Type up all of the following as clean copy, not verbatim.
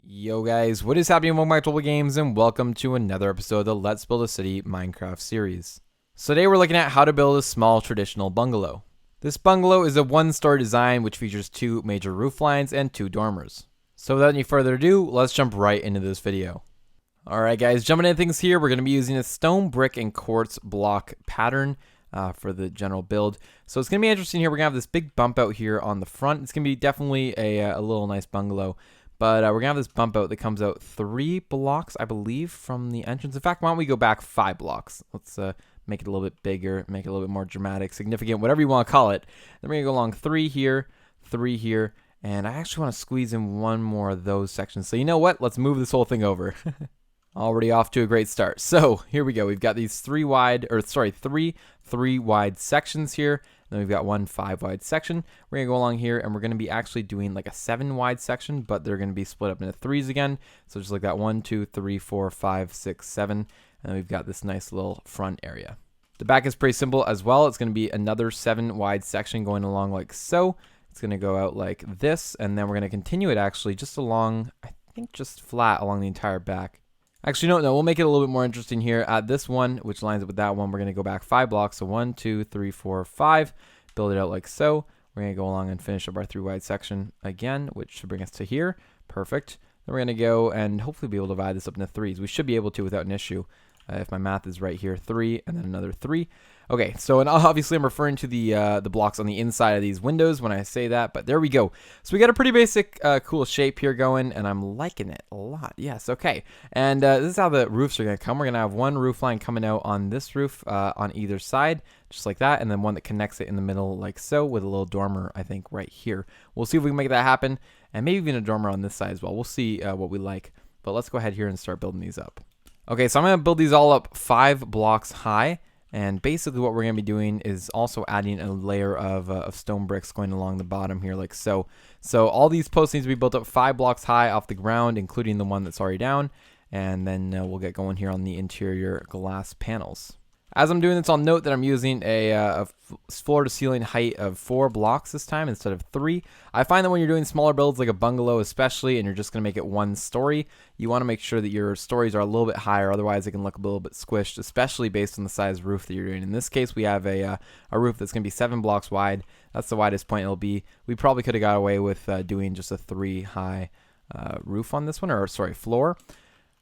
Yo guys, what is happening? Welcome back to Global Games and welcome to another episode of the Let's Build a City Minecraft series. So today we're looking at how to build a small traditional bungalow. This bungalow is a one-story design which features two major roof lines and two dormers. So without any further ado, let's jump right into this video. Alright guys, jumping into things here, we're going to be using a stone, brick, and quartz block pattern for the general build. So it's going to be interesting here. We're going to have this big bump out here on the front. It's going to be definitely a little nice bungalow. But we're going to have this bump out that comes out 3 blocks, I believe, from the entrance. In fact, why don't we go back 5 blocks? Let's make it a little bit bigger, make it a little bit more dramatic, significant, whatever you want to call it. Then we're going to go along 3 here, and I actually want to squeeze in one more of those sections. So you know what? Let's move this whole thing over. Already off to a great start. So here we go. We've got these 3 wide sections here. Then we've got one 5 wide section. We're going to go along here and we're going to be actually doing like a 7 wide section, but they're going to be split up into 3s again. So just like that 1, 2, 3, 4, 5, 6, 7. And then we've got this nice little front area. The back is pretty simple as well. It's going to be another 7 wide section going along like so. It's going to go out like this, and then we're going to continue it actually just along, I think just flat along the entire back. Actually, no, we'll make it a little bit more interesting here. At this one, which lines up with that one, we're going to go back 5 blocks. So 1, 2, 3, 4, 5. Build it out like so. We're going to go along and finish up our 3 wide section again, which should bring us to here. Perfect. Then we're going to go and hopefully be able to divide this up into 3s. We should be able to without an issue. If my math is right here, 3 and then another 3. Okay, so and obviously I'm referring to the blocks on the inside of these windows when I say that, but there we go. So we got a pretty basic, cool shape here going, and I'm liking it a lot. Yes, okay. And this is how the roofs are going to come. We're going to have one roof line coming out on this roof on either side, just like that, and then one that connects it in the middle like so with a little dormer, I think, right here. We'll see if we can make that happen, and maybe even a dormer on this side as well. We'll see what we like, but let's go ahead here and start building these up. Okay, so I'm going to build these all up 5 blocks high, and basically what we're going to be doing is also adding a layer of stone bricks going along the bottom here like so. So all these posts need to be built up 5 blocks high off the ground, including the one that's already down, and then we'll get going here on the interior glass panels. As I'm doing this, I'll note that I'm using a floor-to-ceiling height of 4 blocks this time instead of 3. I find that when you're doing smaller builds like a bungalow especially, and you're just going to make it 1 story, you want to make sure that your stories are a little bit higher, otherwise it can look a little bit squished, especially based on the size roof that you're doing. In this case, we have a roof that's going to be 7 blocks wide. That's the widest point it'll be. We probably could have got away with doing just a 3 high roof on this one, or sorry, floor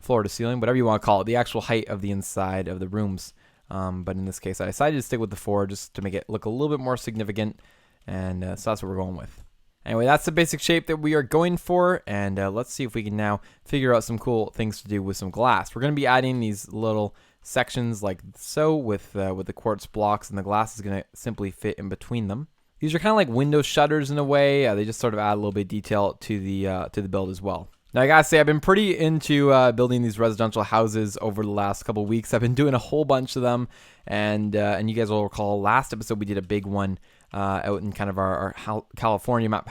to ceiling, whatever you want to call it, the actual height of the inside of the rooms. But in this case, I decided to stick with the 4 just to make it look a little bit more significant, and so that's what we're going with. Anyway, that's the basic shape that we are going for, and let's see if we can now figure out some cool things to do with some glass. We're going to be adding these little sections like so with the quartz blocks, and the glass is going to simply fit in between them. These are kind of like window shutters in a way. They just sort of add a little bit of detail to the build as well. Now, I gotta say, I've been pretty into building these residential houses over the last couple weeks. I've been doing a whole bunch of them, and you guys will recall last episode we did a big one out in kind of our California map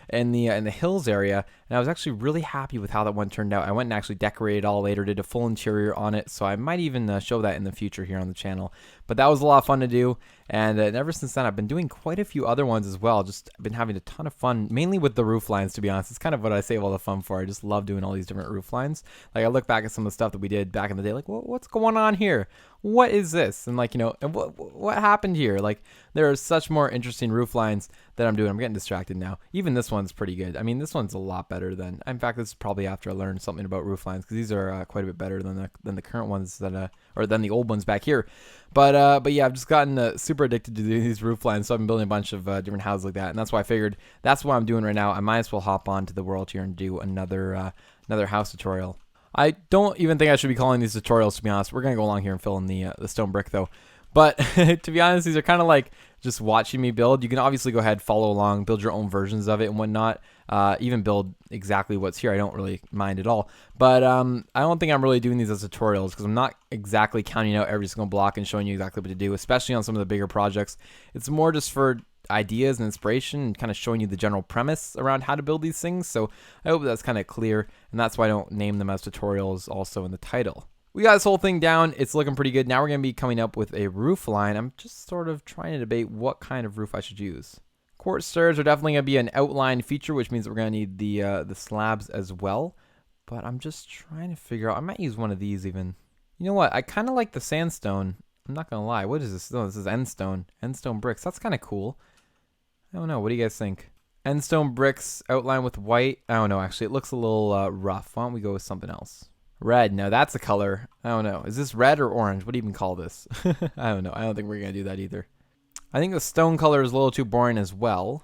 in the hills area, and I was actually really happy with how that one turned out. I went and actually decorated it all later, did a full interior on it, so I might even show that in the future here on the channel. But that was a lot of fun to do, and ever since then I've been doing quite a few other ones as well. Just been having a ton of fun, mainly with the roof lines, to be honest. It's kind of what I save all the fun for. I just love doing all these different roof lines. Like, I look back at some of the stuff that we did back in the day, like, what's going on here? What is this? And like, you know, and what happened here? Like, there are such more interesting roof lines that I'm doing. I'm getting distracted now. Even this one's pretty good. I mean, this one's a lot better than, in fact, this is probably after I learned something about roof lines, because these are quite a bit better than the current ones that or than the old ones back here. But yeah, I've just gotten super addicted to these roof lines, so I've been building a bunch of different houses like that, and that's why I figured that's what I'm doing right now. I might as well hop on to the world here and do another house tutorial. I don't even think I should be calling these tutorials, to be honest. We're going to go along here and fill in the stone brick, though. But to be honest, these are kind of like just watching me build. You can obviously go ahead, follow along, build your own versions of it and whatnot. Even build exactly what's here. I don't really mind at all. But I don't think I'm really doing these as tutorials, because I'm not exactly counting out every single block and showing you exactly what to do, especially on some of the bigger projects. It's more just for ideas and inspiration and kind of showing you the general premise around how to build these things. So I hope that's kind of clear, and that's why I don't name them as tutorials also in the title. We got this whole thing down. It's looking pretty good. Now we're going to be coming up with a roof line. I'm just sort of trying to debate what kind of roof I should use. Quartz stairs are definitely going to be an outline feature, which means we're going to need the slabs as well. But I'm just trying to figure out. I might use one of these even. You know what? I kind of like the sandstone. I'm not going to lie. What is this? No, this is endstone. Endstone bricks. That's kind of cool. I don't know. What do you guys think? Endstone bricks outlined with white. I don't know. Actually, it looks a little rough. Why don't we go with something else? Red. No, that's a color. I don't know. Is this red or orange? What do you even call this? I don't know. I don't think we're going to do that either. I think the stone color is a little too boring as well.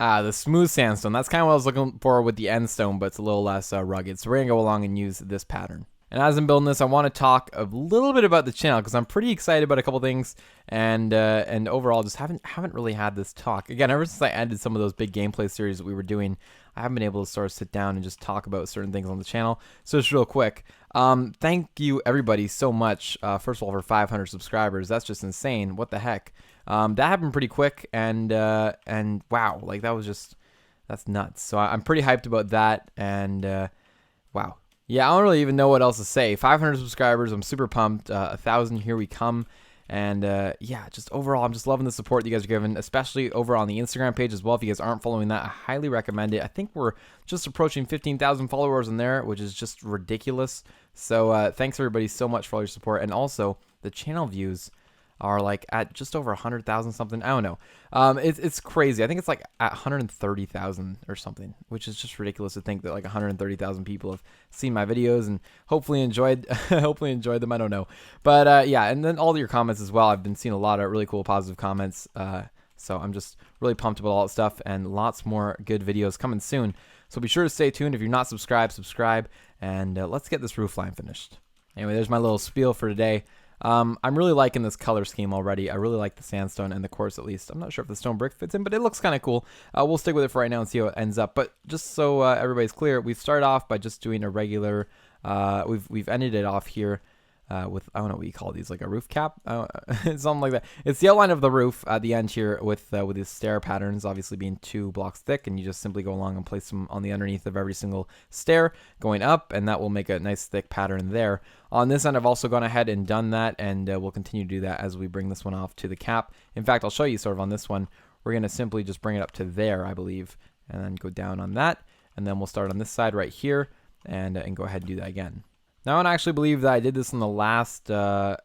The smooth sandstone. That's kind of what I was looking for with the end stone, but it's a little less rugged. So we're going to go along and use this pattern. And as I'm building this, I want to talk a little bit about the channel because I'm pretty excited about a couple things, and overall just haven't really had this talk. Again, ever since I ended some of those big gameplay series that we were doing, I haven't been able to sort of sit down and just talk about certain things on the channel. So just real quick, thank you everybody so much. First of all, for 500 subscribers, that's just insane. What the heck? That happened pretty quick, and wow, like that's nuts. So I'm pretty hyped about that, and wow. Yeah, I don't really even know what else to say. 500 subscribers, I'm super pumped. 1,000, here we come. And yeah, just overall, I'm just loving the support that you guys are giving, especially over on the Instagram page as well. If you guys aren't following that, I highly recommend it. I think we're just approaching 15,000 followers in there, which is just ridiculous. So thanks everybody so much for all your support. And also, the channel views are like at just over 100,000 something. I don't know. It's crazy. I think it's like at 130,000 or something, which is just ridiculous to think that like 130,000 people have seen my videos and hopefully enjoyed them. I don't know. But yeah, and then all your comments as well. I've been seeing a lot of really cool positive comments. So I'm just really pumped about all that stuff, and lots more good videos coming soon. So be sure to stay tuned. If you're not subscribed, subscribe, and let's get this roof line finished. Anyway, there's my little spiel for today. I'm really liking this color scheme already. I really like the sandstone and the quartz at least. I'm not sure if the stone brick fits in, but it looks kind of cool. We'll stick with it for right now and see how it ends up. But just so everybody's clear, we've started off by just doing a regular, we've ended it off here with, I don't know what you call these, like a roof cap? Something like that. It's the outline of the roof at the end here with these stair patterns obviously being 2 blocks thick, and you just simply go along and place them on the underneath of every single stair going up, and that will make a nice thick pattern there. On this end, I've also gone ahead and done that, and we'll continue to do that as we bring this one off to the cap. In fact, I'll show you sort of on this one. We're going to simply just bring it up to there, I believe, and then go down on that, and then we'll start on this side right here and go ahead and do that again. Now, I don't actually believe that I did this on the last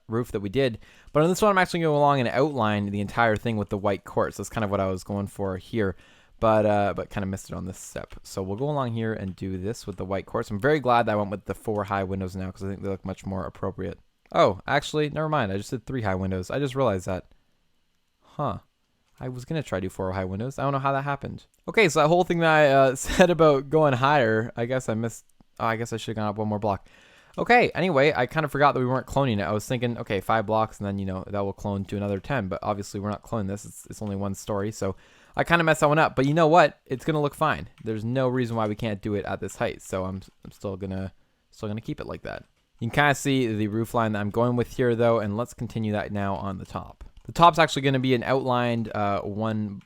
roof that we did, but on this one, I'm actually going to go along and outline the entire thing with the white quartz. That's kind of what I was going for here, but kind of missed it on this step. So we'll go along here and do this with the white quartz. I'm very glad that I went with the 4 high windows now because I think they look much more appropriate. Oh, actually, never mind. I just did 3 high windows. I just realized that. Huh. I was going to try to do 4 high windows. I don't know how that happened. Okay, so that whole thing that I said about going higher, I guess I missed. Oh, I guess I should have gone up 1 more block. Okay, anyway, I kind of forgot that we weren't cloning it. I was thinking, okay, 5 blocks, and then, you know, that will clone to another 10. But obviously, we're not cloning this. It's only 1 story, so I kind of messed that one up. But you know what? It's going to look fine. There's no reason why we can't do it at this height. So I'm still gonna keep it like that. You can kind of see the roof line that I'm going with here, though, and let's continue that now on the top. The top's actually going to be an outlined 1,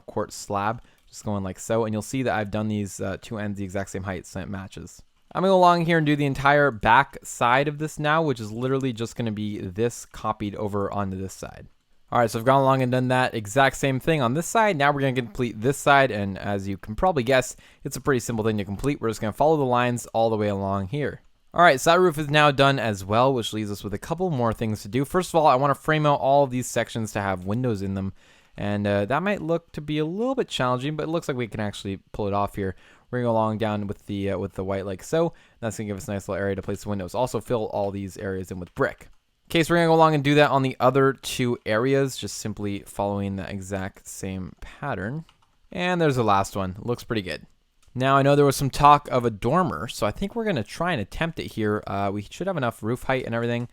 quartz slab, just going like so. And you'll see that I've done these 2 ends the exact same height, so it matches. I'm going to go along here and do the entire back side of this now, which is literally just going to be this copied over onto this side. All right, so I've gone along and done that exact same thing on this side. Now we're going to complete this side, and as you can probably guess, it's a pretty simple thing to complete. We're just going to follow the lines all the way along here. All right, so that roof is now done as well, which leaves us with a couple more things to do. First of all, I want to frame out all of these sections to have windows in them, and that might look to be a little bit challenging, but it looks like we can actually pull it off here. We're going to go along down with the white like so. That's going to give us a nice little area to place the windows. Also fill all these areas in with brick. Okay, so we're going to go along and do that on the other 2 areas, just simply following the exact same pattern. And there's the last one. Looks pretty good. Now, I know there was some talk of a dormer, so I think we're going to try and attempt it here. We should have enough roof height and everything,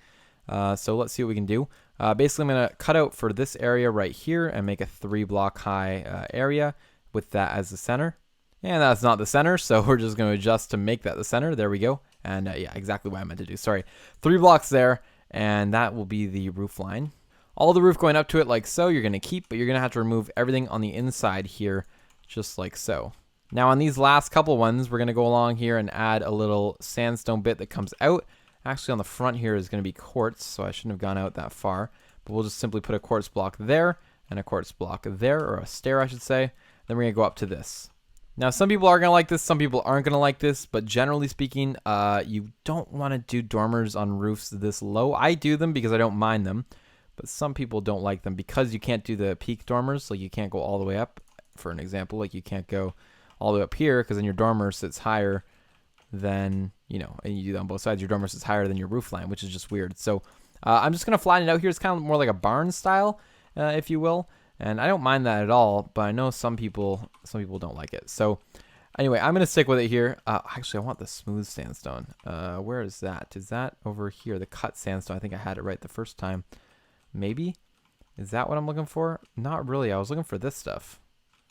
so let's see what we can do. Basically, I'm going to cut out for this area right here and make a 3 block high area with that as the center. And that's not the center, so we're just going to adjust to make that the center. There we go. And yeah, exactly what I meant to do. Sorry. 3 blocks there, and that will be the roof line. All the roof going up to it like so, you're going to keep, but you're going to have to remove everything on the inside here, just like so. Now, on these last couple ones, we're going to go along here and add a little sandstone bit that comes out. Actually, on the front here is going to be quartz, so I shouldn't have gone out that far. But we'll just simply put a quartz block there and a quartz block there, or a stair, I should say. Then we're going to go up to this. Now, some people are going to like this, some people aren't going to like this, but generally speaking, you don't want to do dormers on roofs this low. I do them because I don't mind them, but some people don't like them because you can't do the peak dormers, like you can't go all the way up. For an example, like you can't go all the way up here because then your dormer sits higher than, you know, and you do that on both sides, your dormer sits higher than your roof line, which is just weird. So I'm just going to flatten it out here. It's kind of more like a barn style, if you will. And I don't mind that at all, but I know some people don't like it. So anyway, I'm going to stick with it here. Actually, I want the smooth sandstone. Where is that? Is that over here? The cut sandstone. I think I had it right the first time. Maybe? Is that what I'm looking for? Not really. I was looking for this stuff.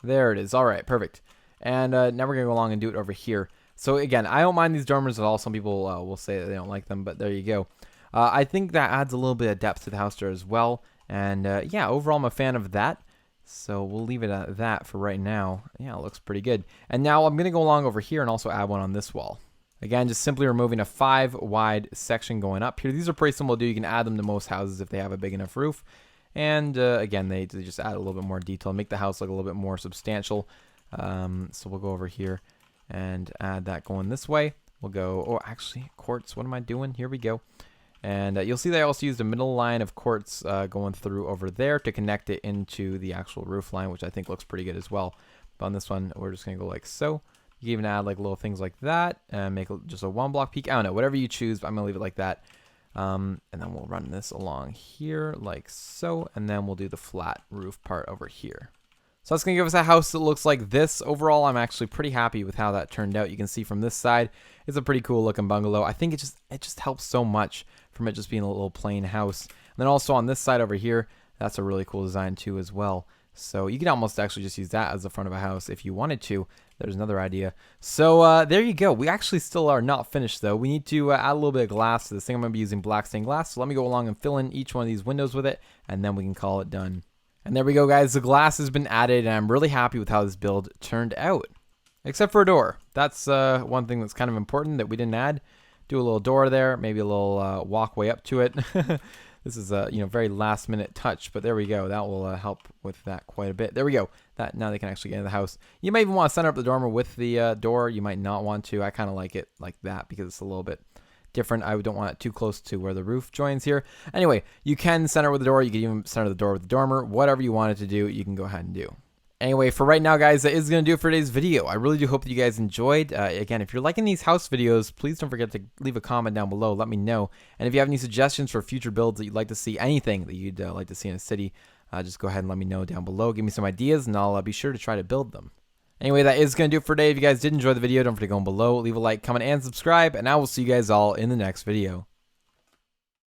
There it is. All right, perfect. And now we're going to go along and do it over here. So again, I don't mind these dormers at all. Some people will say that they don't like them, but there you go. I think that adds a little bit of depth to the house there as well. And yeah, overall, I'm a fan of that. So we'll leave it at that for right now. Yeah, it looks pretty good. And now I'm going to go along over here and also add one on this wall. Again, just simply removing a 5 wide section going up here. These are pretty simple to do. You can add them to most houses if they have a big enough roof. And again, they just add a little bit more detail, make the house look a little bit more substantial. So we'll go over here and add that going this way. We'll go, oh, actually, quartz. What am I doing? Here we go. And you'll see that I also used a middle line of quartz going through over there to connect it into the actual roof line, which I think looks pretty good as well. But on this one, we're just going to go like so. You can even add like little things like that and make just a 1 block peak. I don't know, whatever you choose, but I'm going to leave it like that. And then we'll run this along here like so. And then we'll do the flat roof part over here. So that's going to give us a house that looks like this. Overall, I'm actually pretty happy with how that turned out. You can see from this side, it's a pretty cool looking bungalow. I think it just helps so much from it just being a little plain house. And then also on this side over here, that's a really cool design too as well. So you can almost actually just use that as the front of a house if you wanted to. There's another idea. So there you go. We actually still are not finished though. We need to add a little bit of glass to this thing. I'm going to be using black stained glass. So let me go along and fill in each one of these windows with it, and then we can call it done. And there we go, guys. The glass has been added, and I'm really happy with how this build turned out. Except for a door. That's one thing that's kind of important that we didn't add. Do a little door there, maybe a little walkway up to it. This is a very last minute touch, but there we go. That will help with that quite a bit. There we go. That now they can actually get into the house. You might even want to center up the dormer with the door. You might not want to. I kind of like it like that because it's a little bit different. I don't want it too close to where the roof joins here. Anyway, you can center with the door. You can even center the door with the dormer. Whatever you want it to do, you can go ahead and do. Anyway, for right now, guys, that is going to do it for today's video. I really do hope that you guys enjoyed. Again, if you're liking these house videos, please don't forget to leave a comment down below. Let me know. And if you have any suggestions for future builds that you'd like to see, anything that you'd like to see in a city, just go ahead and let me know down below. Give me some ideas, and I'll be sure to try to build them. Anyway, that is going to do it for today. If you guys did enjoy the video, don't forget to go below, leave a like, comment, and subscribe, and I will see you guys all in the next video.